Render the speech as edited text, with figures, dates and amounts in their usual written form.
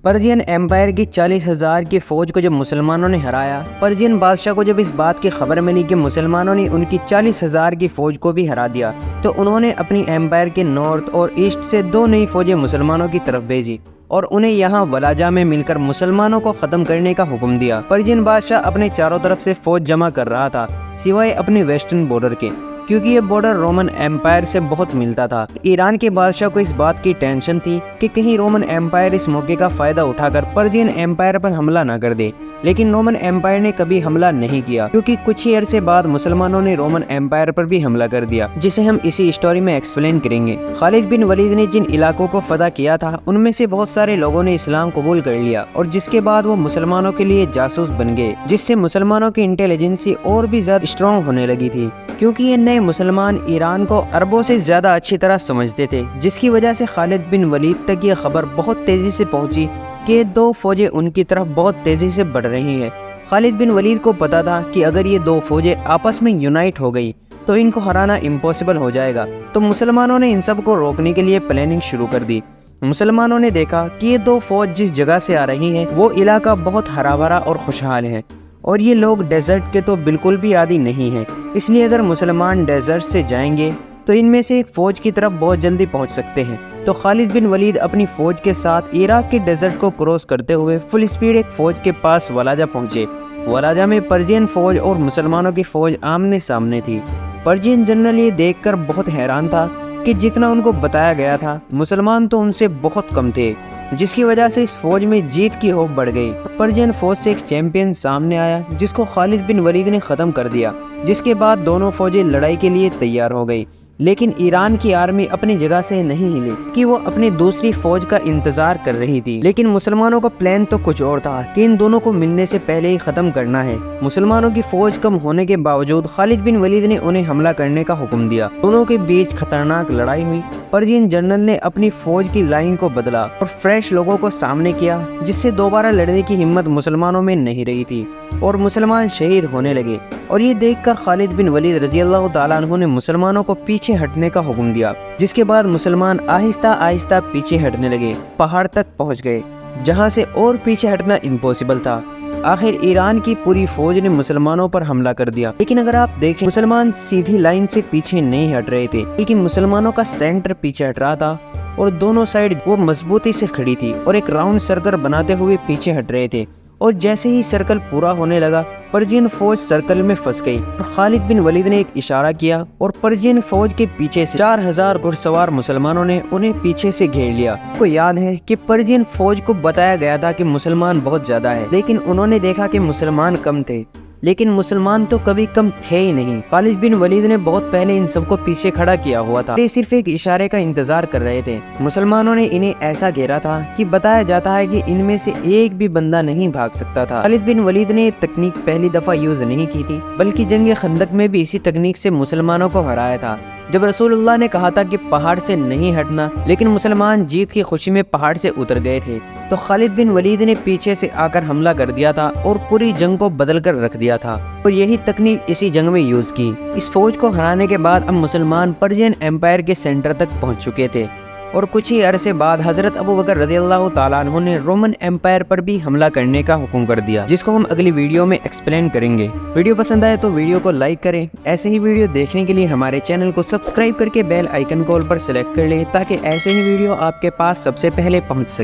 Persian empire की 40,000 की फौज को जब मुसलमानों ने हराया, पर्शियन बादशाह को जब इस बात की खबर मिली कि मुसलमानों ने उनकी 40,000 की फौज को भी हरा दिया, तो उन्होंने अपनी एम्पायर के नॉर्थ और ईस्ट से 2 नई फौजें मुसलमानों की तरफ भेजी और उन्हें यहाँ वलाजा में मिलकर मुसलमानों को ख़त्म करने का हुक्म दिया। पर्शियन बादशाह अपने चारों तरफ से फौज जमा कर रहा था, सिवाय अपने वेस्टर्न बॉर्डर के, क्योंकि ये बॉर्डर रोमन एम्पायर से बहुत मिलता था। ईरान के बादशाह को इस बात की टेंशन थी कि कहीं रोमन एम्पायर इस मौके का फ़ायदा उठाकर पर्शियन एम्पायर पर हमला न कर दे, लेकिन रोमन एम्पायर ने कभी हमला नहीं किया, क्योंकि कुछ ही अरसे बाद मुसलमानों ने रोमन एम्पायर पर भी हमला कर दिया, जिसे हम इसी स्टोरी में एक्सप्लेन करेंगे। खालिद बिन वलीद ने जिन इलाकों को फतह किया था, उनमें से बहुत सारे लोगों ने इस्लाम कबूल कर लिया और जिसके बाद वो मुसलमानों के लिए जासूस बन गए, जिससे मुसलमानों की इंटेलिजेंसी और भी ज्यादा स्ट्रॉन्ग होने लगी थी, क्योंकि ये नए मुसलमान ईरान को अरबों से ज्यादा अच्छी तरह समझते थे, जिसकी वजह से खालिद बिन वलीद तक ये खबर बहुत तेजी से पहुंची कि 2 फौजें उनकी तरफ बहुत तेजी से बढ़ रही हैं। खालिद बिन वलीद को पता था कि अगर ये 2 फौजें आपस में यूनाइट हो गई तो इनको हराना इम्पॉसिबल हो जाएगा। तो मुसलमानों ने इन सब को रोकने के लिए प्लानिंग शुरू कर दी। मुसलमानों ने देखा कि ये 2 फौज जिस जगह से आ रही हैं वो इलाका बहुत हरा भरा और खुशहाल है और ये लोग डेजर्ट के तो बिल्कुल भी आदी नहीं हैं, इसलिए अगर मुसलमान डेजर्ट से जाएंगे तो इनमें से एक फौज की तरफ बहुत जल्दी पहुंच सकते हैं। तो खालिद बिन वलीद अपनी फौज के साथ इराक के डेजर्ट को क्रॉस करते हुए फुल स्पीड एक फौज के पास वलाजा पहुंचे। वलाजा में पर्शियन फौज और मुसलमानों की फौज आमने सामने थी। पर्शियन जनरल ये देखकर बहुत हैरान था कि जितना उनको बताया गया था, मुसलमान तो उनसे बहुत कम थे, जिसकी वजह से इस फौज में जीत की होप बढ़ गई। पर्शियन फौज से एक चैंपियन सामने आया जिसको खालिद बिन वलीद ने ख़त्म कर दिया, जिसके बाद दोनों फौजें लड़ाई के लिए तैयार हो गई। लेकिन ईरान की आर्मी अपनी जगह से नहीं हिली कि वो अपनी दूसरी फौज का इंतजार कर रही थी। लेकिन मुसलमानों का प्लान तो कुछ और था कि इन दोनों को मिलने से पहले ही खत्म करना है। मुसलमानों की फौज कम होने के बावजूद खालिद बिन वलीद ने उन्हें हमला करने का हुक्म दिया। दोनों के बीच खतरनाक लड़ाई हुई। पर्शियन जनरल ने अपनी फौज की लाइन को बदला और फ्रेश लोगों को सामने किया, जिससे दोबारा लड़ने की हिम्मत मुसलमानों में नहीं रही थी और मुसलमान शहीद होने लगे। और ये देखकर खालिद बिन वलीद रज़ी अल्लाह तआला अन्हु ने मुसलमानों को पीछे हटने का हुक्म दिया, जिसके बाद मुसलमान आहिस्ता आहिस्ता पीछे हटने लगे, पहाड़ तक पहुंच गए, जहां से और पीछे हटना इम्पॉसिबल था। आखिर ईरान की पूरी फौज ने मुसलमानों पर हमला कर दिया। लेकिन अगर आप देखें, मुसलमान सीधी लाइन से पीछे नहीं हट रहे थे, बल्कि मुसलमानों का सेंटर पीछे हट रहा था और दोनों साइड वो मजबूती से खड़ी थी और एक राउंड सर्कल बनाते हुए पीछे हट रहे थे। और जैसे ही सर्कल पूरा होने लगा, पर्शियन फौज सर्कल में फंस गई और खालिद बिन वलीद ने एक इशारा किया और पर्शियन फौज के पीछे से 4,000 घुड़सवार मुसलमानों ने उन्हें पीछे से घेर लिया। आपको याद है कि पर्शियन फौज को बताया गया था कि मुसलमान बहुत ज्यादा है, लेकिन उन्होंने देखा कि मुसलमान कम थे। लेकिन मुसलमान तो कभी कम थे ही नहीं। खालिद बिन वलीद ने बहुत पहले इन सबको पीछे खड़ा किया हुआ था, ये सिर्फ एक इशारे का इंतजार कर रहे थे। मुसलमानों ने इन्हें ऐसा घेरा था कि बताया जाता है कि इनमें से एक भी बंदा नहीं भाग सकता था। खालिद बिन वलीद ने ये तकनीक पहली दफा यूज नहीं की थी, बल्कि जंग खंदक में भी इसी तकनीक से मुसलमानों को हराया था, जब रसूलुल्लाह ने कहा था कि पहाड़ से नहीं हटना, लेकिन मुसलमान जीत की खुशी में पहाड़ से उतर गए थे। तो खालिद बिन वलीद ने पीछे से आकर हमला कर दिया था और पूरी जंग को बदल कर रख दिया था और यही तकनीक इसी जंग में यूज की। इस फौज को हराने के बाद अब मुसलमान पर्शियन एम्पायर के सेंटर तक पहुंच चुके थे और कुछ ही अरसे बाद हजरत अबू बकर रज़ी अल्लाह तआला अन्हु ने रोमन एम्पायर पर भी हमला करने का हुक्म कर दिया, जिसको हम अगली वीडियो में एक्सप्लेन करेंगे। वीडियो पसंद आए तो वीडियो को लाइक करें। ऐसे ही वीडियो देखने के लिए हमारे चैनल को सब्सक्राइब करके बेल आइकन को ऑल पर सेलेक्ट कर लें, ताकि ऐसे ही वीडियो आपके पास सबसे पहले पहुंच सके।